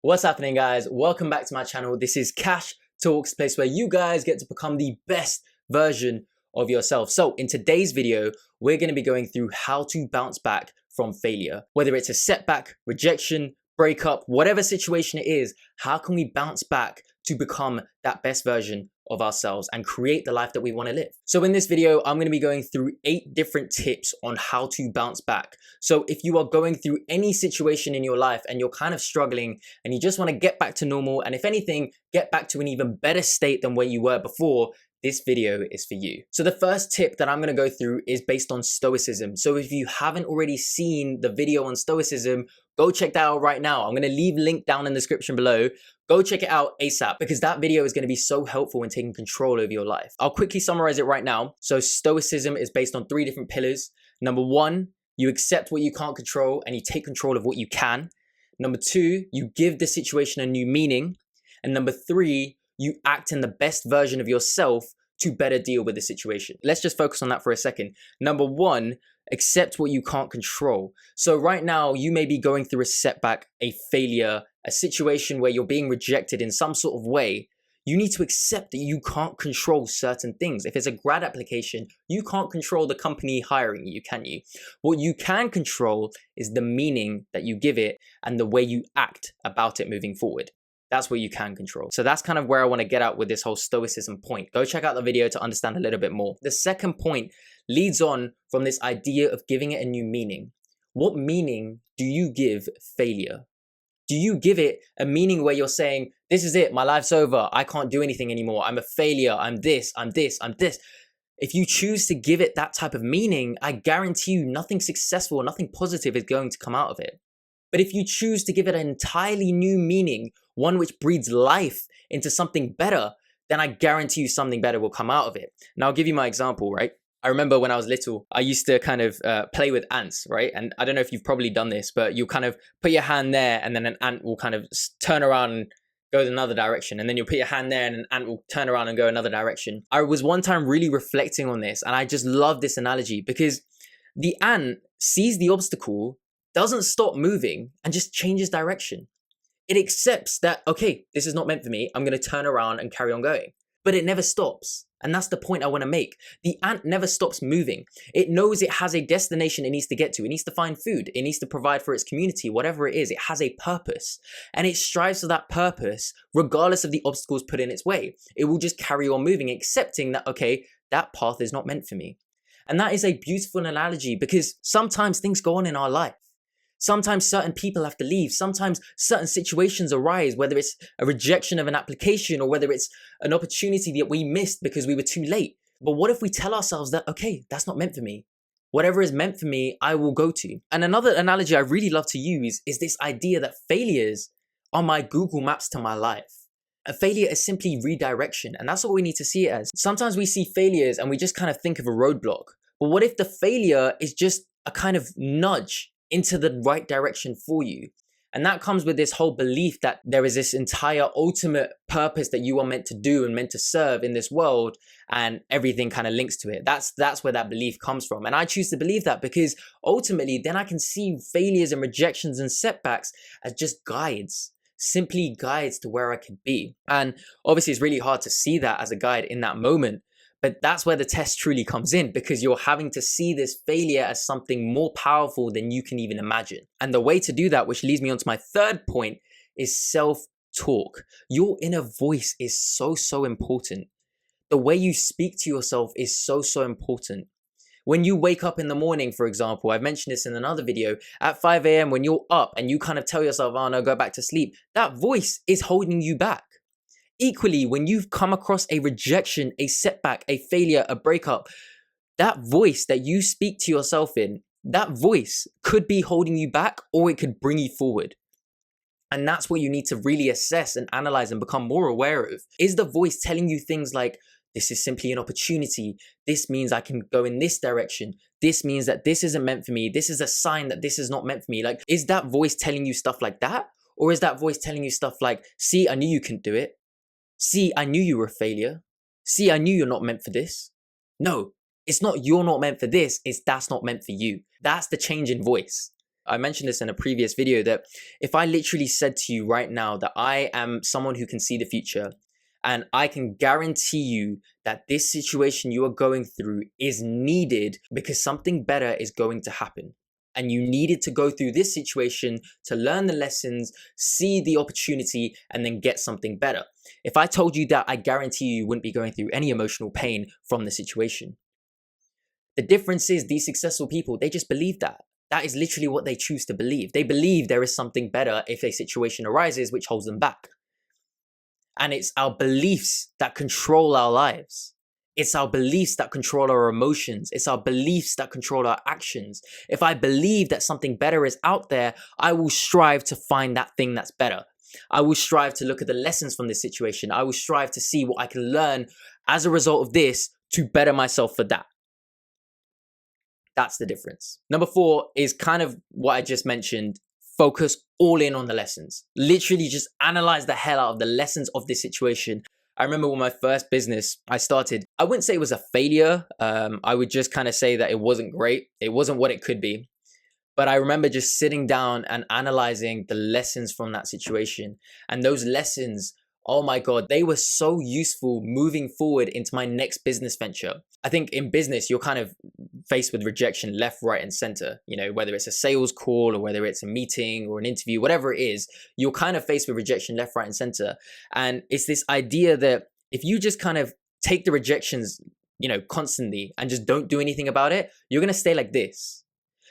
What's happening, guys? Welcome back to my channel. This is Cash Talks, place where you guys get to become the best version of yourself. So in today's video, we're going to be going through how to bounce back from failure. Whether it's a setback, rejection, breakup, whatever situation it is, how can we bounce back to become that best version of ourselves and create the life that we want to live? So in this video, I'm going to be going through 8 different tips on how to bounce back. So if you are going through any situation in your life and you're kind of struggling and you just want to get back to normal, and if anything, get back to an even better state than where you were before, this video is for you. So the first tip that I'm going to go through is based on Stoicism. So if you haven't already seen the video on Stoicism, go check that out right now. I'm going to leave a link down in the description below. Go check it out ASAP because that video is going to be so helpful in taking control over your life. I'll quickly summarize it right now. So Stoicism is based on 3 different pillars. Number 1, you accept what you can't control and you take control of what you can. Number 2, you give the situation a new meaning. And number 3, you act in the best version of yourself to better deal with the situation. Let's just focus on that for a second. Number 1, accept what you can't control. So right now, you may be going through a setback, a failure, a situation where you're being rejected in some sort of way. You need to accept that you can't control certain things. If it's a grad application, you can't control the company hiring you, can you? What you can control is the meaning that you give it and the way you act about it moving forward. That's what you can control. So that's kind of where I want to get at with this whole Stoicism point. Go check out the video to understand a little bit more. The second point leads on from this idea of giving it a new meaning. What meaning do you give failure? Do you give it a meaning where you're saying, this is it, my life's over, I can't do anything anymore, I'm a failure, I'm this, I'm this, I'm this. If you choose to give it that type of meaning, I guarantee you nothing successful, nothing positive is going to come out of it. But if you choose to give it an entirely new meaning, one which breathes life into something better, then I guarantee you something better will come out of it. Now I'll give you my example, right? I remember when I was little, I used to kind of play with ants, right? And I don't know if you've probably done this, but you kind of put your hand there and then an ant will kind of turn around and go in another direction. And then you'll put your hand there and an ant will turn around and go another direction. I was one time really reflecting on this and I just love this analogy because the ant sees the obstacle, doesn't stop moving and just changes direction. It accepts that, okay, this is not meant for me. I'm going to turn around and carry on going. But it never stops. And that's the point I want to make. The ant never stops moving. It knows it has a destination it needs to get to. It needs to find food. It needs to provide for its community, whatever it is. It has a purpose. And it strives for that purpose regardless of the obstacles put in its way. It will just carry on moving, accepting that, okay, that path is not meant for me. And that is a beautiful analogy because sometimes things go on in our life. Sometimes certain people have to leave. Sometimes certain situations arise, whether it's a rejection of an application or whether it's an opportunity that we missed because we were too late. But what if we tell ourselves that, okay, that's not meant for me. Whatever is meant for me, I will go to. And another analogy I really love to use is this idea that failures are my Google Maps to my life. A failure is simply redirection. And that's what we need to see it as. Sometimes we see failures and we just kind of think of a roadblock. But what if the failure is just a kind of nudge into the right direction for you? And that comes with this whole belief that there is this entire ultimate purpose that you are meant to do and meant to serve in this world, and everything kind of links to it. That's where that belief comes from. And I choose to believe that because ultimately then I can see failures and rejections and setbacks as just guides, simply guides to where I could be. And obviously it's really hard to see that as a guide in that moment. But that's where the test truly comes in because you're having to see this failure as something more powerful than you can even imagine. And the way to do that, which leads me on to my third point, is self-talk. Your inner voice is so important. The way you speak to yourself is so important. When you wake up in the morning, for example, I've mentioned this in another video, at 5 a.m. when you're up and you kind of tell yourself, oh no, go back to sleep, that voice is holding you back. Equally, when you've come across a rejection, a setback, a failure, a breakup, that voice that you speak to yourself in, that voice could be holding you back or it could bring you forward. And that's what you need to really assess and analyze and become more aware of. Is the voice telling you things like, this is simply an opportunity. This means I can go in this direction. This means that this isn't meant for me. This is a sign that this is not meant for me. Like, is that voice telling you stuff like that? Or is that voice telling you stuff like, see, I knew you couldn't do it. See, I knew you were a failure. See, I knew you're not meant for this. No, it's not you're not meant for this, it's that's not meant for you. That's the change in voice. I mentioned this in a previous video, that if I literally said to you right now that I am someone who can see the future, and I can guarantee you that this situation you are going through is needed because something better is going to happen. And you needed to go through this situation to learn the lessons, see the opportunity, and then get something better. If I told you that, I guarantee you wouldn't be going through any emotional pain from the situation. The difference is these successful people, they just believe that. That is literally what they choose to believe. They believe there is something better if a situation arises which holds them back. And it's our beliefs that control our lives. It's our beliefs that control our emotions. It's our beliefs that control our actions. If I believe that something better is out there, I will strive to find that thing that's better. I will strive to look at the lessons from this situation. I will strive to see what I can learn as a result of this to better myself for that. That's the difference. Number 4 is kind of what I just mentioned. Focus all in on the lessons. Literally just analyze the hell out of the lessons of this situation. I remember when my first business I started, I wouldn't say it was a failure. I would just kind of say that it wasn't great. It wasn't what it could be. But I remember just sitting down and analyzing the lessons from that situation. And those lessons, oh my God, they were so useful moving forward into my next business venture. I think in business, you're kind of faced with rejection left, right, and center. You know, whether it's a sales call or whether it's a meeting or an interview, whatever it is, you're kind of faced with rejection left, right, and center. And it's this idea that if you just kind of take the rejections, you know, constantly and just don't do anything about it, you're going to stay like this.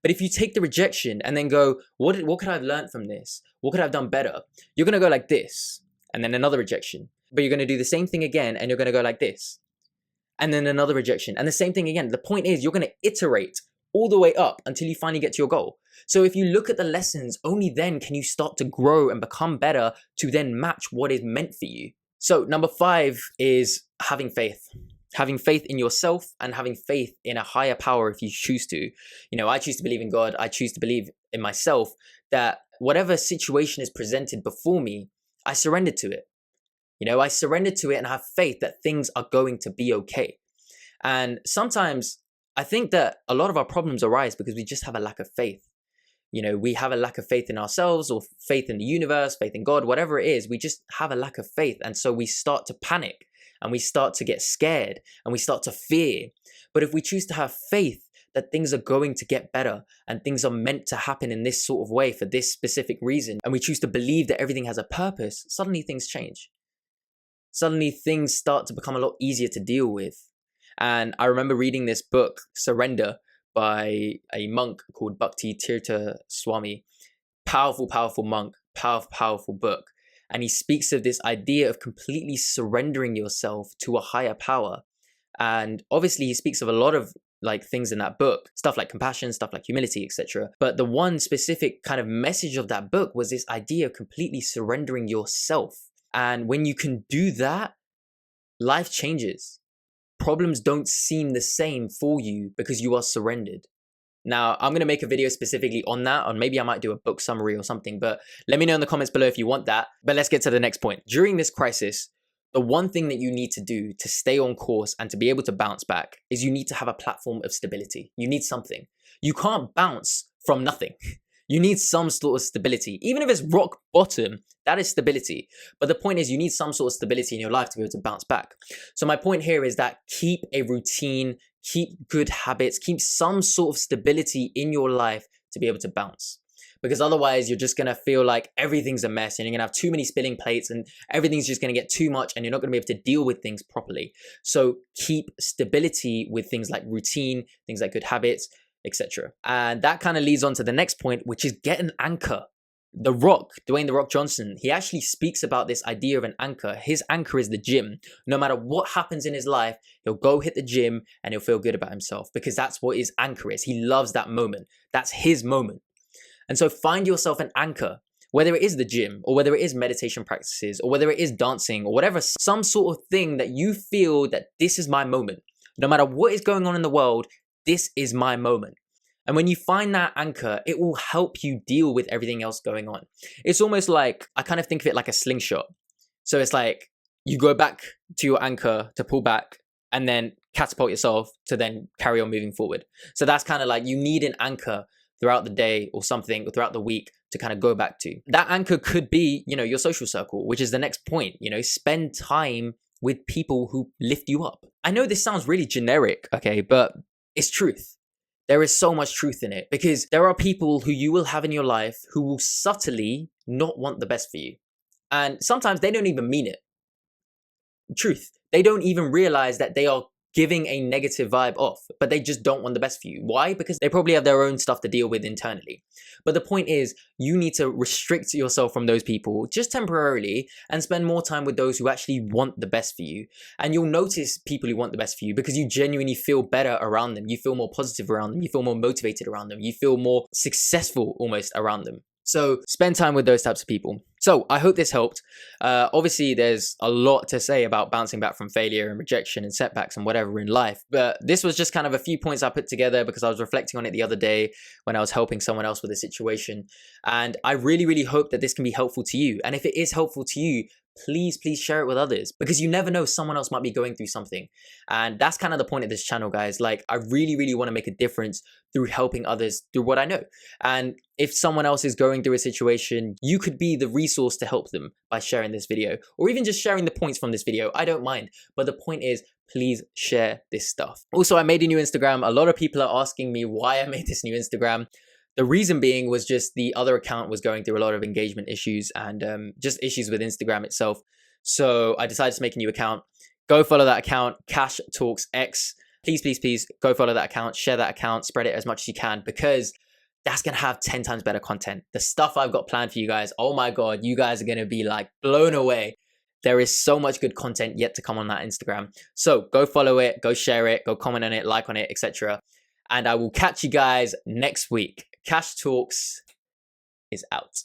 But if you take the rejection and then go, what could I have learned from this? What could I have done better? You're going to go like this, and then another rejection. But you're going to do the same thing again, and you're going to go like this. And then another rejection, and the same thing again. The point is, you're going to iterate all the way up until you finally get to your goal. So if you look at the lessons, only then can you start to grow and become better to then match what is meant for you. So number 5 is having faith. Having faith in yourself and having faith in a higher power if you choose to. You know, I choose to believe in God. I choose to believe in myself, that whatever situation is presented before me, I surrender to it. You know, I surrender to it and have faith that things are going to be okay. And sometimes I think that a lot of our problems arise because we just have a lack of faith. You know, we have a lack of faith in ourselves or faith in the universe, faith in God, whatever it is, we just have a lack of faith. And so we start to panic and we start to get scared and we start to fear. But if we choose to have faith that things are going to get better and things are meant to happen in this sort of way for this specific reason, and we choose to believe that everything has a purpose, suddenly things change. Suddenly things start to become a lot easier to deal with. And I remember reading this book, Surrender, by a monk called Bhakti Tirtha Swami. Powerful, powerful monk, powerful book. And he speaks of this idea of completely surrendering yourself to a higher power. And obviously he speaks of a lot of like things in that book, stuff like compassion, stuff like humility, etc. But the one specific kind of message of that book was this idea of completely surrendering yourself. And when you can do that, life changes. Problems don't seem the same for you because you are surrendered. Now, I'm going to make a video specifically on that, or maybe I might do a book summary or something, but let me know in the comments below if you want that. But let's get to the next point. During this crisis, the one thing that you need to do to stay on course and to be able to bounce back is you need to have a platform of stability. You need something. You can't bounce from nothing. You need some sort of stability. Even if it's rock bottom, that is stability. But the point is you need some sort of stability in your life to be able to bounce back. So my point here is that keep a routine, keep good habits, keep some sort of stability in your life to be able to bounce. Because otherwise you're just going to feel like everything's a mess and you're going to have too many spilling plates and everything's just going to get too much and you're not going to be able to deal with things properly. So keep stability with things like routine, things like good habits, etc. And that kind of leads on to the next point, which is get an anchor. The Rock, Dwayne "The Rock" Johnson, he actually speaks about this idea of an anchor. His anchor is the gym. No matter what happens in his life, he'll go hit the gym and he'll feel good about himself because that's what his anchor is. He loves that moment. That's his moment. And so find yourself an anchor, whether it is the gym or whether it is meditation practices or whether it is dancing or whatever, some sort of thing that you feel that this is my moment. No matter what is going on in the world, this is my moment. And when you find that anchor, it will help you deal with everything else going on. It's almost like, I kind of think of it like a slingshot. So it's like you go back to your anchor to pull back and then catapult yourself to then carry on moving forward. So that's kind of like you need an anchor throughout the day or something, or throughout the week to kind of go back to. That anchor could be, you know, your social circle, which is the next point. You know, spend time with people who lift you up. I know this sounds really generic, okay, but it's truth. There is so much truth in it, because there are people who you will have in your life who will subtly not want the best for you. And sometimes they don't even mean it. Truth. They don't even realize that they are giving a negative vibe off, but they just don't want the best for you. Why? Because they probably have their own stuff to deal with internally. But the point is, you need to restrict yourself from those people just temporarily and spend more time with those who actually want the best for you. And you'll notice people who want the best for you because you genuinely feel better around them. You feel more positive around them. You feel more motivated around them. You feel more successful almost around them. So spend time with those types of people. So I hope this helped. Obviously, there's a lot to say about bouncing back from failure and rejection and setbacks and whatever in life. But this was just kind of a few points I put together because I was reflecting on it the other day when I was helping someone else with a situation. And I really, really hope that this can be helpful to you. And if it is helpful to you, please share it with others, because you never know, someone else might be going through something. And that's kind of the point of this channel, guys. Like, I really want to make a difference through helping others through what I know. And if someone else is going through a situation, you could be the resource to help them by sharing this video, or even just sharing the points from this video. I don't mind. But the point is, please share this stuff. Also, I made a new Instagram. A lot of people are asking me why I made this new Instagram. The reason being was just the other account was going through a lot of engagement issues and just issues with Instagram itself. So I decided to make a new account. Go follow that account, Cash Talks X. Please go follow that account, share that account, spread it as much as you can, because that's going to have 10 times better content. The stuff I've got planned for you guys, oh my God, you guys are going to be like blown away. There is so much good content yet to come on that Instagram. So go follow it, go share it, go comment on it, like on it, etc. And I will catch you guys next week. Cash Talks is out.